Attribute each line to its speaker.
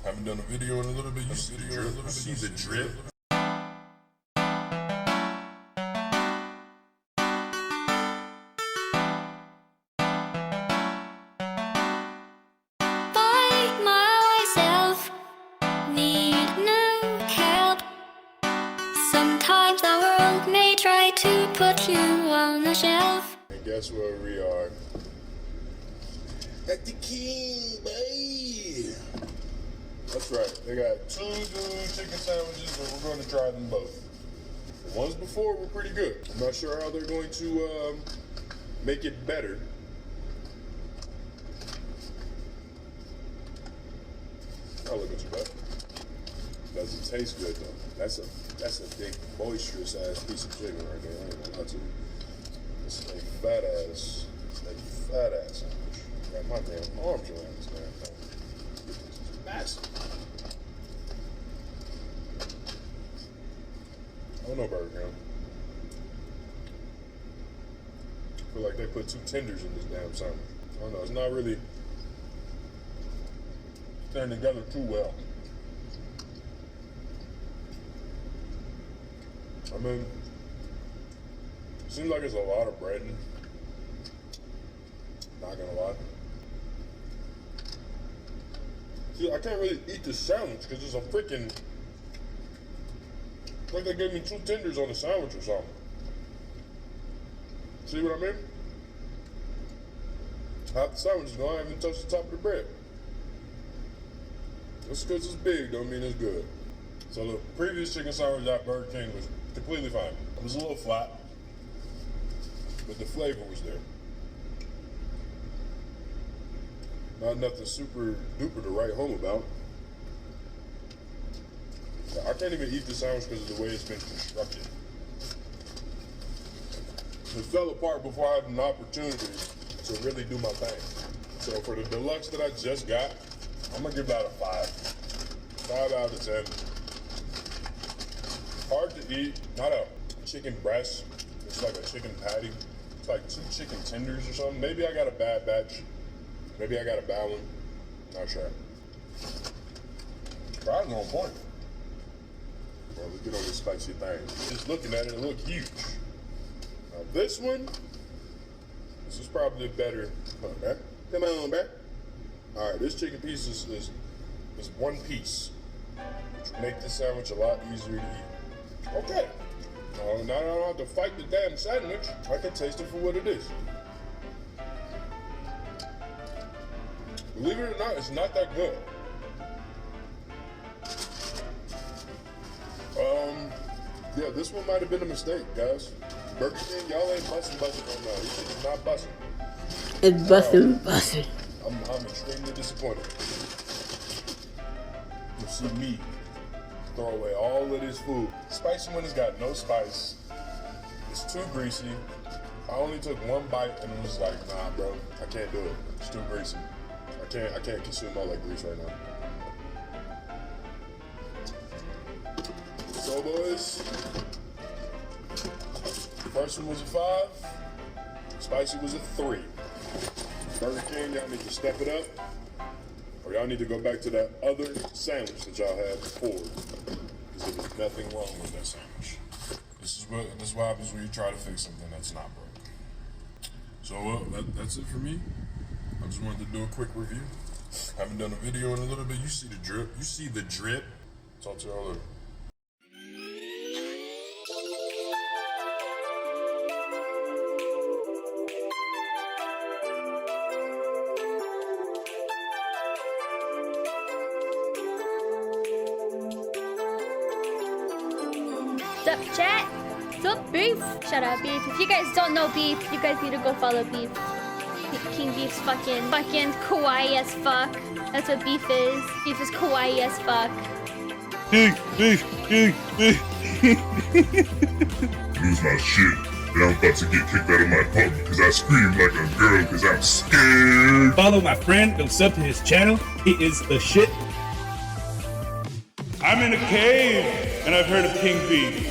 Speaker 1: Haven't done a video in a little bit. You see the drip. You see the drip.
Speaker 2: Sometimes the world may try to put you on the shelf.
Speaker 1: And guess where we are? At the King, babe. That's right. They got 2 new chicken sandwiches, and we're going to try them both. The ones before were pretty good. I'm not sure how they're going to make it better. Oh, look at you, bud. Doesn't taste good though. That's a big boisterous ass piece of chicken right there. I ain't gonna lie to you. It's a fat ass sandwich. Got my damn arms around this damn thing. It's massive. I don't know, Burger King. I feel like they put 2 tenders in this damn sandwich. I don't know. It's not really staying together too well. I mean, it seems like it's a lot of breading. Not gonna lie. See, I can't really eat the sandwich because it's a freaking, like they gave me 2 tenders on the sandwich or something. See what I mean? Half the sandwich is gone, I haven't touched the top of the bread. Just because it's big don't mean it's good. So the previous chicken sandwich at Burger King was completely fine. It was a little flat, but the flavor was there. Not nothing super duper to write home about. I can't even eat the sandwich because of the way it's been constructed. It fell apart before I had an opportunity to really do my thing. So for the deluxe that I just got, I'm gonna give that a 5. 5 out of 10. Hard to eat, not a chicken breast, it's like a chicken patty. It's like 2 chicken tenders or something. Maybe I got a bad batch. Maybe I got a bad one. Not sure. Fries on point. Well, let's get on this spicy thing. Just looking at it, it looked huge. Now this one, this is probably better. Come on, man. Come on, man. All right, this chicken piece is 1 piece, which would make this sandwich a lot easier to eat. Okay. Now I don't have to fight the damn sandwich. I can taste it for what it is. Believe it or not, it's not that good. Yeah, this one might have been a mistake, guys. Burger King, y'all ain't busting on that. This shit is not busting.
Speaker 3: It's busting.
Speaker 1: I'm extremely disappointed. You see me throw away all of this food. Spicy one has got no spice. It's too greasy. I only took 1 bite and it was like, nah, bro, I can't do it. It's too greasy. I can't consume all that grease right now. So boys, first one was a 5. Spicy was a 3. Burger King, y'all need to step it up, or y'all need to go back to that other sandwich that y'all had before, because there was nothing wrong with that sandwich. This is what happens when you try to fix something that's not broken. So that's it for me. I just wanted to do a quick review. Haven't done a video in a little bit. You see the drip. You see the drip. Talk to y'all later.
Speaker 2: What's up, chat? What's up, Beef? Shout out, Beef. If you guys don't know Beef, you guys need to go follow Beef. King Beef's fucking kawaii as fuck. That's what Beef is. Beef is kawaii as fuck.
Speaker 4: Lose my shit, and I'm about to get kicked out of my apartment because I screamed like a girl because I'm scared.
Speaker 5: Follow my friend and sub to his channel. He is the shit. I'm in a cave, and I've heard of King Beef.